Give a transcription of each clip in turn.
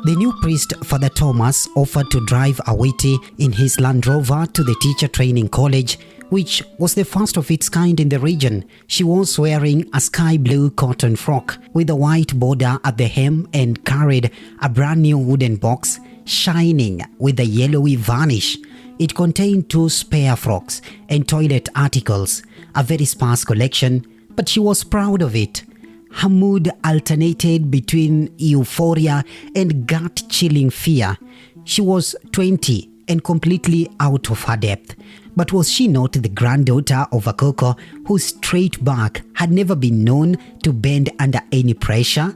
The new priest, Father Thomas, offered to drive Awiti in his Land Rover to the teacher training college, which was the first of its kind in the region. She was wearing a sky blue cotton frock with a white border at the hem and carried a brand new wooden box shining with a yellowy varnish. It contained 2 spare frocks and toilet articles, a very sparse collection, but she was proud of it. Her mood alternated between euphoria and gut-chilling fear. She was 20 and completely out of her depth. But was she not the granddaughter of a Koko whose straight back had never been known to bend under any pressure?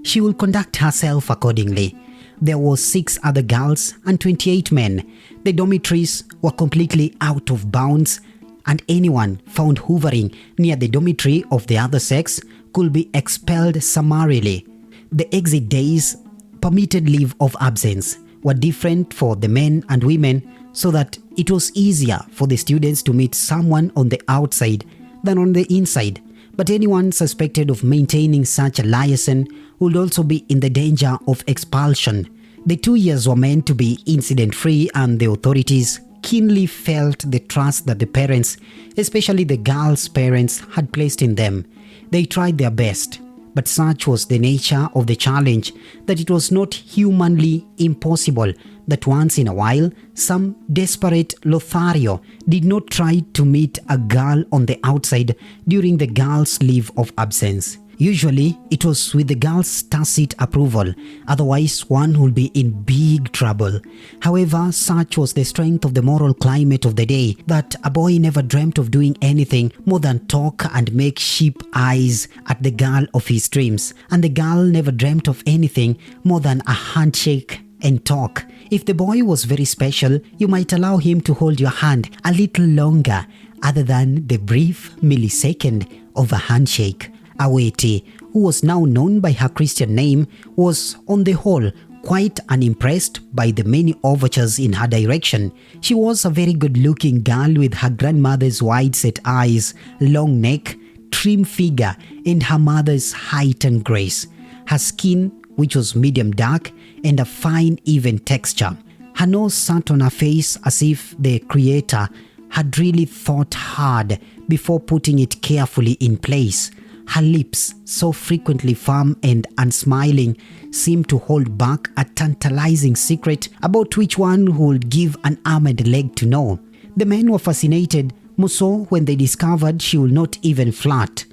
She would conduct herself accordingly. There were 6 other girls and 28 men. The dormitories were completely out of bounds, and anyone found hovering near the dormitory of the other sex could be expelled summarily. The exit days, permitted leave of absence, were different for the men and women, so that it was easier for the students to meet someone on the outside than on the inside. But anyone suspected of maintaining such a liaison would also be in the danger of expulsion. The 2 years were meant to be incident-free, and the authorities keenly felt the trust that the parents, especially the girls' parents, had placed in them. They tried their best, but such was the nature of the challenge that it was not humanly impossible that once in a while some desperate Lothario did not try to meet a girl on the outside during the girl's leave of absence. Usually, it was with the girl's tacit approval, otherwise one would be in big trouble. However, such was the strength of the moral climate of the day that a boy never dreamt of doing anything more than talk and make sheep eyes at the girl of his dreams, and the girl never dreamt of anything more than a handshake and talk. If the boy was very special, you might allow him to hold your hand a little longer, other than the brief millisecond of a handshake. Awiti, who was now known by her Christian name, was on the whole quite unimpressed by the many overtures in her direction. She was a very good-looking girl with her grandmother's wide-set eyes, long neck, trim figure, and her mother's height and grace. Her skin, which was medium dark, and a fine even texture. Her nose sat on her face as if the Creator had really thought hard before putting it carefully in place. Her lips, so frequently firm and unsmiling, seemed to hold back a tantalizing secret about which one would give an arm and a leg to know. The men were fascinated, more so when they discovered she would not even flirt,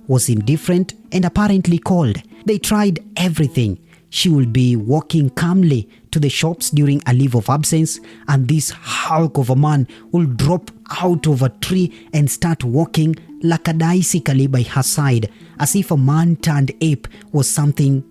was indifferent and apparently cold. They tried everything. She would be walking calmly to the shops during a leave of absence, and this hulk of a man would drop out of a tree and start walking lackadaisically by her side, as if a man-turned ape was something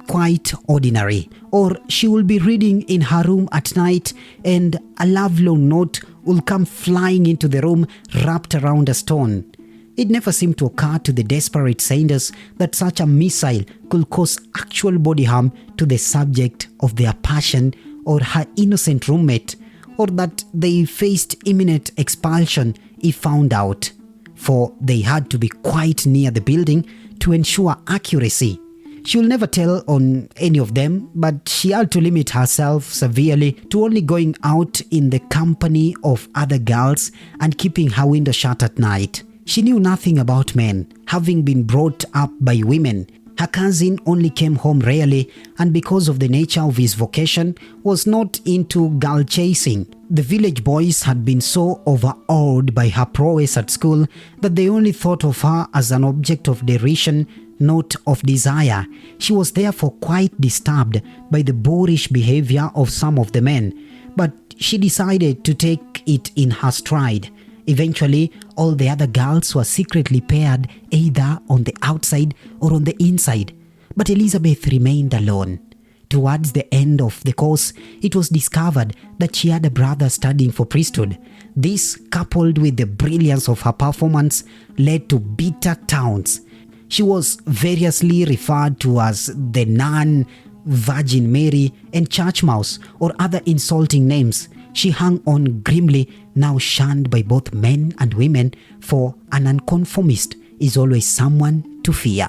quite ordinary. Or she will be reading in her room at night, and a lovelorn note will come flying into the room wrapped around a stone. It never seemed to occur to the desperate senders that such a missile could cause actual body harm to the subject of their passion or her innocent roommate, or that they faced imminent expulsion if found out, for they had to be quite near the building to ensure accuracy. She will never tell on any of them, but she had to limit herself severely to only going out in the company of other girls and keeping her window shut at night. She knew nothing about men, having been brought up by women. Her cousin only came home rarely, and because of the nature of his vocation, was not into girl chasing. The village boys had been so overawed by her prowess at school that they only thought of her as an object of derision, not of desire. She was therefore quite disturbed by the boorish behavior of some of the men, but she decided to take it in her stride. Eventually, all the other girls were secretly paired either on the outside or on the inside, but Elizabeth remained alone. Towards the end of the course, it was discovered that she had a brother studying for priesthood. This, coupled with the brilliance of her performance, led to bitter taunts. She was variously referred to as the Nun, Virgin Mary, and Church Mouse, or other insulting names. She hung on grimly, now shunned by both men and women, for an nonconformist is always someone to fear.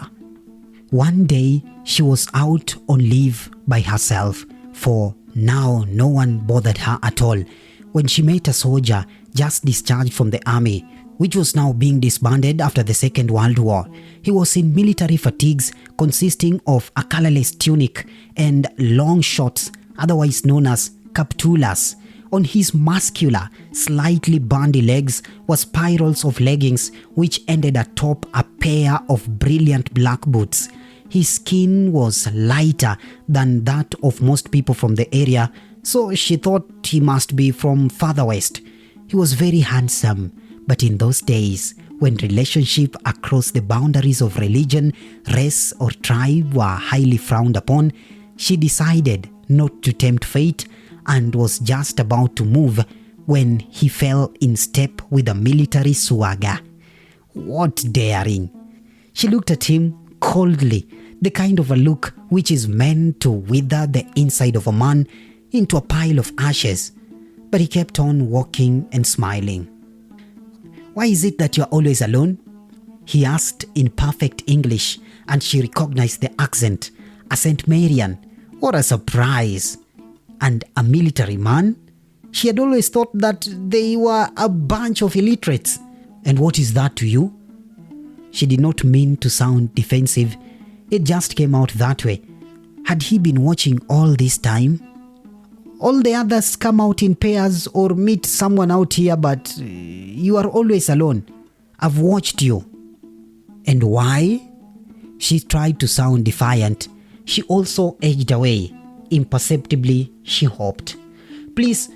One day, she was out on leave by herself for now no one bothered her at all when she met a soldier just discharged from the army, which was now being disbanded after the Second World War. He was in military fatigues consisting of a colorless tunic and long shorts, otherwise known as captulas. On his muscular, slightly bandy legs were spirals of leggings which ended atop a pair of brilliant black boots. His skin was lighter than that of most people from the area, so she thought he must be from farther west. He was very handsome, but in those days, when relationships across the boundaries of religion, race or tribe were highly frowned upon, she decided not to tempt fate and was just about to move when he fell in step with a military swagger. What daring! She looked at him coldly, the kind of a look which is meant to wither the inside of a man into a pile of ashes. But he kept on walking and smiling. "Why is it that you're always alone?" he asked in perfect English, and she recognized the accent. A St. Marian. What a surprise! And a military man? She had always thought that they were a bunch of illiterates. "And what is that to you?" She did not mean to sound defensive. It just came out that way. Had he been watching all this time? "All the others come out in pairs or meet someone out here, but you are always alone. I've watched you." "And why?" She tried to sound defiant. She also edged away. Imperceptibly, she hoped. Please,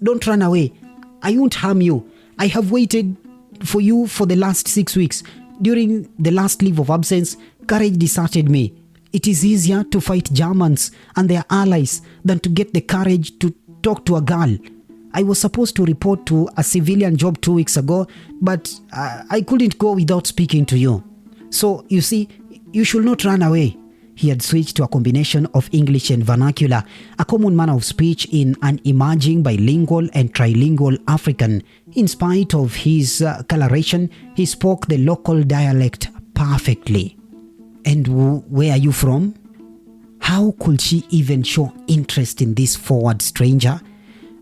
don't run away. I won't harm you. I have waited for you for the last 6 weeks. During the last leave of absence, courage deserted me. It is easier to fight Germans and their allies than to get the courage to talk to a girl. I was supposed to report to a civilian job 2 weeks ago, but I couldn't go without speaking to you. So, you see, you should not run away." He had switched to a combination of English and vernacular, a common manner of speech in an emerging bilingual and trilingual African. In spite of his coloration, he spoke the local dialect perfectly. "And where are you from?" How could she even show interest in this forward stranger?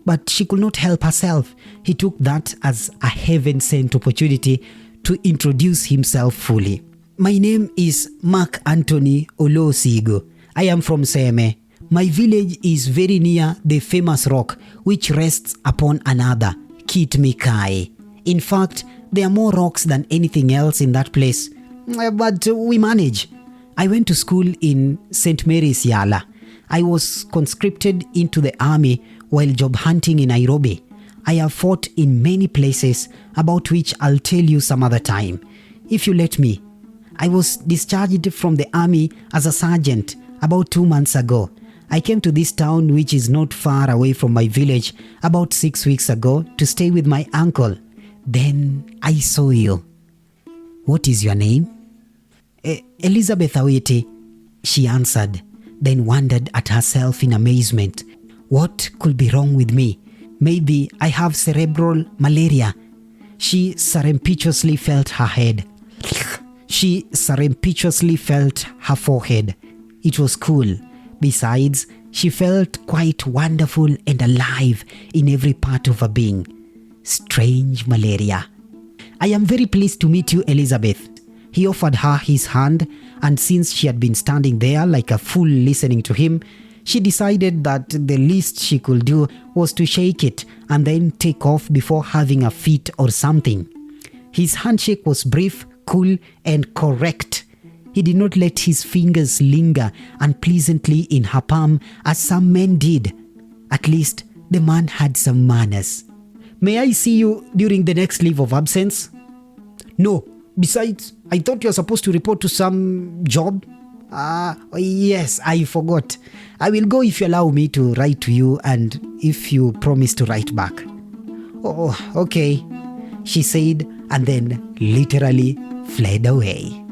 But she could not help herself. He took that as a heaven-sent opportunity to introduce himself fully. "My name is Mark Anthony Sigu. I am from Seme. My village is very near the famous rock which rests upon another, Kitmikai. In fact, there are more rocks than anything else in that place. But we manage. I went to school in St. Mary's Yala. I was conscripted into the army while job hunting in Nairobi. I have fought in many places about which I'll tell you some other time, if you let me. I was discharged from the army as a sergeant about 2 months ago. I came to this town, which is not far away from my village, about 6 weeks ago to stay with my uncle. Then I saw you." "What is your name?" Elizabeth Awiti," she answered, then wondered at herself in amazement. What could be wrong with me? Maybe I have cerebral malaria. She surreptitiously felt her head. She surreptitiously felt her forehead. It was cool. Besides, she felt quite wonderful and alive in every part of her being. Strange malaria. "I am very pleased to meet you, Elizabeth." He offered her his hand, and since she had been standing there like a fool listening to him, she decided that the least she could do was to shake it and then take off before having a fit or something. His handshake was brief, cool, and correct. He did not let his fingers linger unpleasantly in her palm as some men did. At least the man had some manners. "May I see you during the next leave of absence?" "No. Besides, I thought you were supposed to report to some job." Yes, I forgot. I will go if you allow me to write to you and if you promise to write back." "Oh, okay," she said, and then literally fled away.